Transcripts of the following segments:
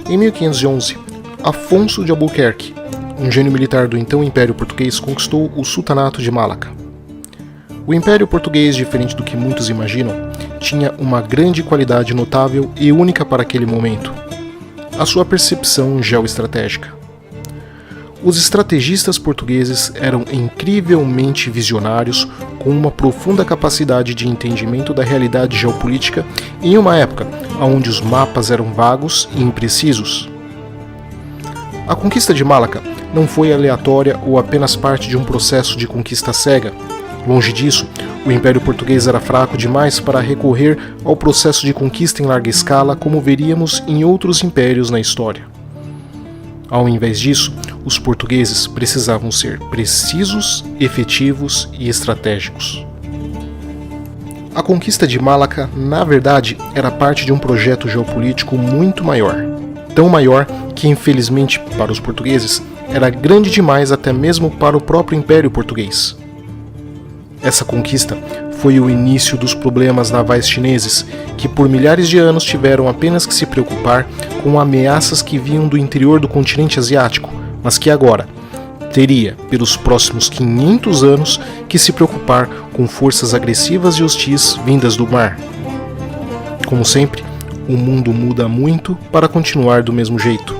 Em 1511, Afonso de Albuquerque, um gênio militar do então Império Português, conquistou o Sultanato de Malaca. O Império Português, diferente do que muitos imaginam, tinha uma grande qualidade notável e única para aquele momento: a sua percepção geoestratégica. Os estrategistas portugueses eram incrivelmente visionários, com uma profunda capacidade de entendimento da realidade geopolítica em uma época onde os mapas eram vagos e imprecisos. A conquista de Malaca não foi aleatória ou apenas parte de um processo de conquista cega. Longe disso, o Império Português era fraco demais para recorrer ao processo de conquista em larga escala, como veríamos em outros impérios na história. Ao invés disso, os portugueses precisavam ser precisos, efetivos e estratégicos. A conquista de Malaca, na verdade, era parte de um projeto geopolítico muito maior. Tão maior que, infelizmente para os portugueses, era grande demais até mesmo para o próprio Império Português. Essa conquista foi o início dos problemas navais chineses, que por milhares de anos tiveram apenas que se preocupar com ameaças que vinham do interior do continente asiático, mas que agora teria, pelos próximos 500 anos, que se preocupar com forças agressivas e hostis vindas do mar. Como sempre, o mundo muda muito para continuar do mesmo jeito.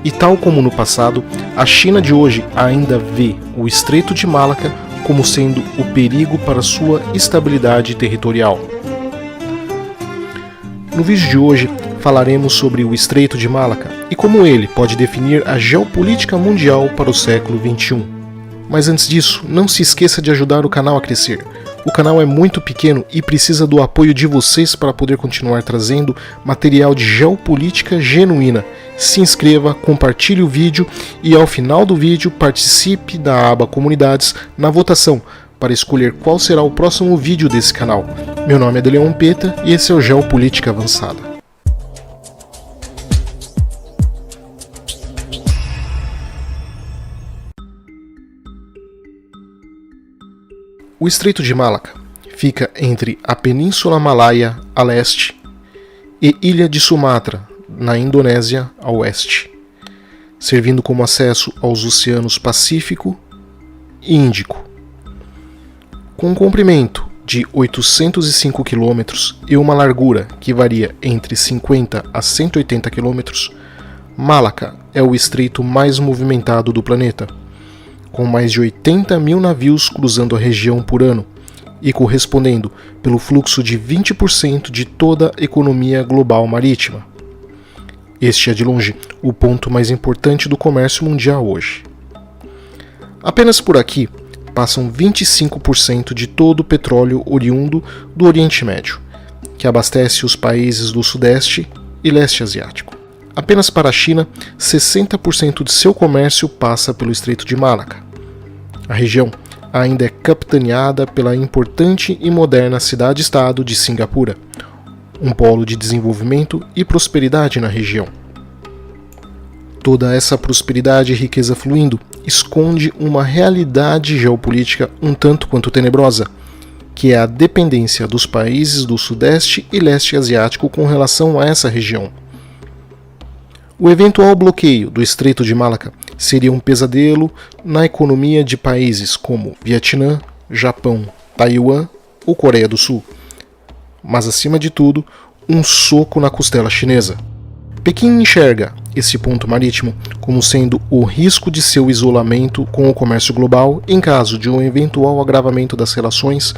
E tal como no passado, a China de hoje ainda vê o Estreito de Malaca como sendo o perigo para sua estabilidade territorial. No vídeo de hoje falaremos sobre o Estreito de Malaca e como ele pode definir a geopolítica mundial para o século XXI. Mas antes disso, não se esqueça de ajudar o canal a crescer. O canal é muito pequeno e precisa do apoio de vocês para poder continuar trazendo material de geopolítica genuína. Se inscreva, compartilhe o vídeo e ao final do vídeo participe da aba Comunidades na votação para escolher qual será o próximo vídeo desse canal. Meu nome é Deleon Peta e esse é o Geopolítica Avançada. O Estreito de Malaca fica entre a Península Malaia a leste e Ilha de Sumatra, na Indonésia, a oeste, servindo como acesso aos oceanos Pacífico e Índico. Com um comprimento de 805 km e uma largura que varia entre 50 a 180 km, Malaca é o estreito mais movimentado do planeta, com mais de 80 mil navios cruzando a região por ano e correspondendo pelo fluxo de 20% de toda a economia global marítima. Este é de longe o ponto mais importante do comércio mundial hoje. Apenas por aqui passam 25% de todo o petróleo oriundo do Oriente Médio, que abastece os países do Sudeste e Leste Asiático. Apenas para a China, 60% de seu comércio passa pelo Estreito de Malaca. A região ainda é capitaneada pela importante e moderna cidade-estado de Singapura, um polo de desenvolvimento e prosperidade na região. Toda essa prosperidade e riqueza fluindo esconde uma realidade geopolítica um tanto quanto tenebrosa, que é a dependência dos países do Sudeste e Leste Asiático com relação a essa região. O eventual bloqueio do Estreito de Malaca seria um pesadelo na economia de países como Vietnã, Japão, Taiwan ou Coreia do Sul. Mas, acima de tudo, um soco na costela chinesa. Pequim enxerga esse ponto marítimo como sendo o risco de seu isolamento com o comércio global em caso de um eventual agravamento das relações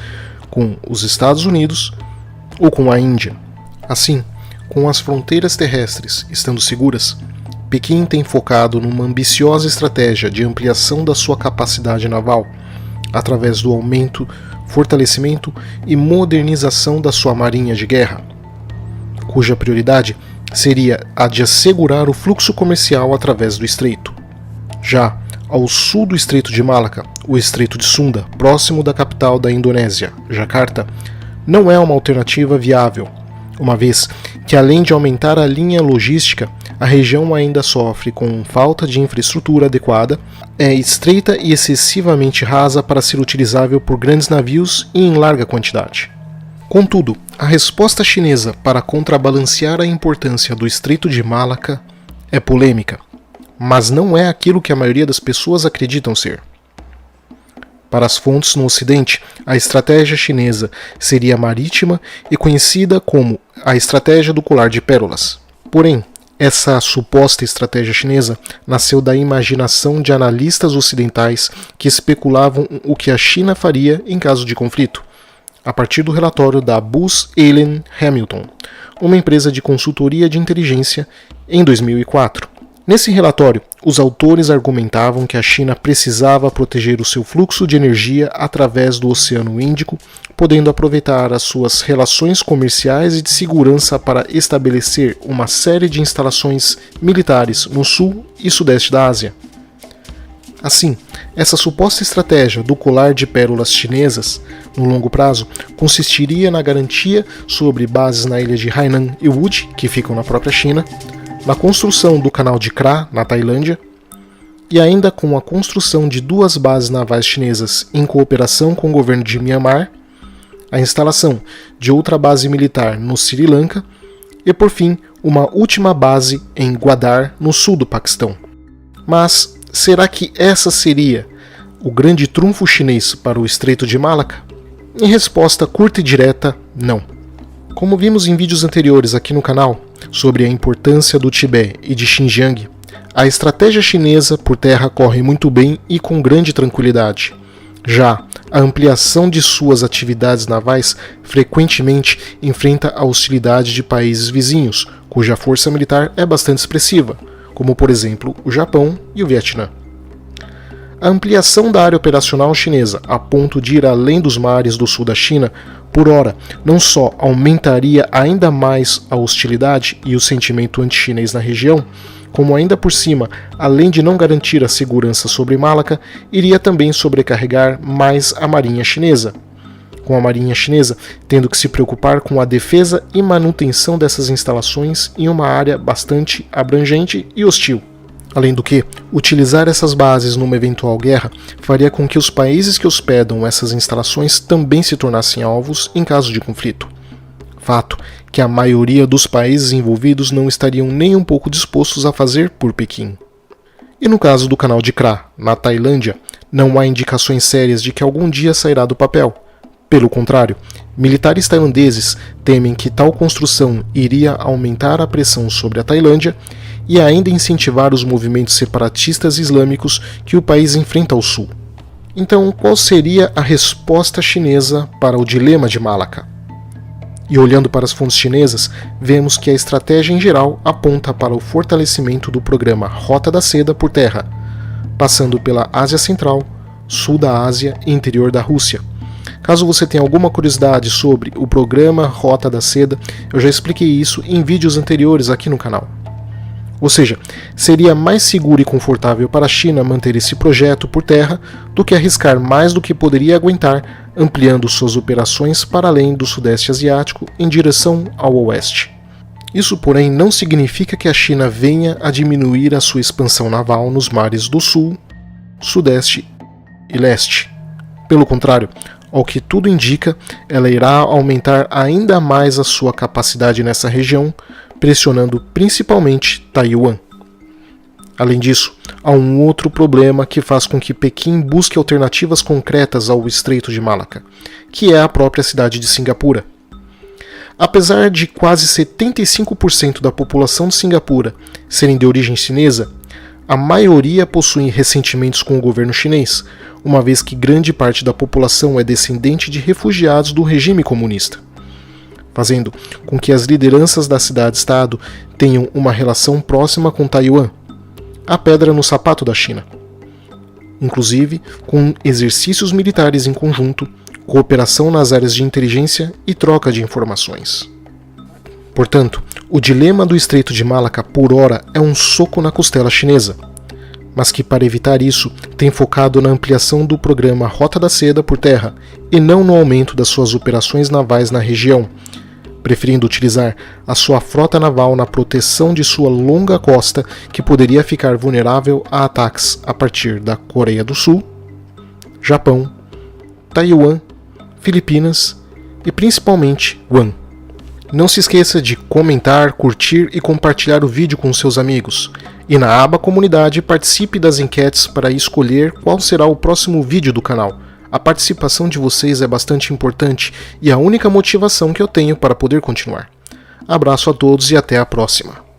com os Estados Unidos ou com a Índia. Assim, com as fronteiras terrestres estando seguras, Pequim tem focado numa ambiciosa estratégia de ampliação da sua capacidade naval, através do aumento, fortalecimento e modernização da sua marinha de guerra, cuja prioridade seria a de assegurar o fluxo comercial através do estreito. Já ao sul do Estreito de Malaca, o Estreito de Sunda, próximo da capital da Indonésia, Jakarta, não é uma alternativa viável, uma vez que, além de aumentar a linha logística, a região ainda sofre com falta de infraestrutura adequada, é estreita e excessivamente rasa para ser utilizável por grandes navios e em larga quantidade. Contudo, a resposta chinesa para contrabalancear a importância do Estreito de Malaca é polêmica, mas não é aquilo que a maioria das pessoas acreditam ser. Para as fontes no Ocidente, a estratégia chinesa seria marítima e conhecida como a estratégia do colar de pérolas. Porém, essa suposta estratégia chinesa nasceu da imaginação de analistas ocidentais que especulavam o que a China faria em caso de conflito, a partir do relatório da Booz Allen Hamilton, uma empresa de consultoria de inteligência, em 2004. Nesse relatório, os autores argumentavam que a China precisava proteger o seu fluxo de energia através do Oceano Índico, podendo aproveitar as suas relações comerciais e de segurança para estabelecer uma série de instalações militares no sul e sudeste da Ásia. Assim, essa suposta estratégia do colar de pérolas chinesas, no longo prazo, consistiria na garantia sobre bases na ilha de Hainan e Wudi, que ficam na própria China, na construção do canal de Kra, na Tailândia, e ainda com a construção de 2 bases navais chinesas em cooperação com o governo de Myanmar, a instalação de outra base militar no Sri Lanka e, por fim, uma última base em Gwadar, no sul do Paquistão. Mas será que essa seria o grande trunfo chinês para o Estreito de Malaca? Em resposta curta e direta, não. Como vimos em vídeos anteriores aqui no canal sobre a importância do Tibete e de Xinjiang, a estratégia chinesa por terra corre muito bem e com grande tranquilidade. Já a ampliação de suas atividades navais frequentemente enfrenta a hostilidade de países vizinhos, cuja força militar é bastante expressiva, como por exemplo o Japão e o Vietnã. A ampliação da área operacional chinesa a ponto de ir além dos mares do sul da China, por ora, não só aumentaria ainda mais a hostilidade e o sentimento anti-chinês na região, como ainda por cima, além de não garantir a segurança sobre Malaca, iria também sobrecarregar mais a marinha chinesa, com a marinha chinesa tendo que se preocupar com a defesa e manutenção dessas instalações em uma área bastante abrangente e hostil. Além do que, utilizar essas bases numa eventual guerra faria com que os países que hospedam essas instalações também se tornassem alvos em caso de conflito. Fato que a maioria dos países envolvidos não estariam nem um pouco dispostos a fazer por Pequim. E no caso do canal de Kra, na Tailândia, não há indicações sérias de que algum dia sairá do papel. Pelo contrário, militares tailandeses temem que tal construção iria aumentar a pressão sobre a Tailândia e ainda incentivar os movimentos separatistas islâmicos que o país enfrenta ao sul. Então, qual seria a resposta chinesa para o dilema de Malaca? E olhando para as fontes chinesas, vemos que a estratégia em geral aponta para o fortalecimento do programa Rota da Seda por terra, passando pela Ásia Central, sul da Ásia e interior da Rússia. Caso você tenha alguma curiosidade sobre o programa Rota da Seda, eu já expliquei isso em vídeos anteriores aqui no canal. Ou seja, seria mais seguro e confortável para a China manter esse projeto por terra do que arriscar mais do que poderia aguentar, ampliando suas operações para além do Sudeste Asiático em direção ao Oeste. Isso, porém, não significa que a China venha a diminuir a sua expansão naval nos mares do Sul, Sudeste e Leste. Pelo contrário, ao que tudo indica, ela irá aumentar ainda mais a sua capacidade nessa região, pressionando principalmente Taiwan. Além disso, há um outro problema que faz com que Pequim busque alternativas concretas ao Estreito de Malaca, que é a própria cidade de Cingapura. Apesar de quase 75% da população de Cingapura serem de origem chinesa, a maioria possui ressentimentos com o governo chinês, uma vez que grande parte da população é descendente de refugiados do regime comunista, fazendo com que as lideranças da cidade-estado tenham uma relação próxima com Taiwan, a pedra no sapato da China, inclusive com exercícios militares em conjunto, cooperação nas áreas de inteligência e troca de informações. Portanto, o dilema do Estreito de Malaca por ora é um soco na costela chinesa, mas que para evitar isso tem focado na ampliação do programa Rota da Seda por terra e não no aumento das suas operações navais na região, preferindo utilizar a sua frota naval na proteção de sua longa costa que poderia ficar vulnerável a ataques a partir da Coreia do Sul, Japão, Taiwan, Filipinas e principalmente Guam. Não se esqueça de comentar, curtir e compartilhar o vídeo com seus amigos. E na aba Comunidade, participe das enquetes para escolher qual será o próximo vídeo do canal. A participação de vocês é bastante importante e a única motivação que eu tenho para poder continuar. Abraço a todos e até a próxima.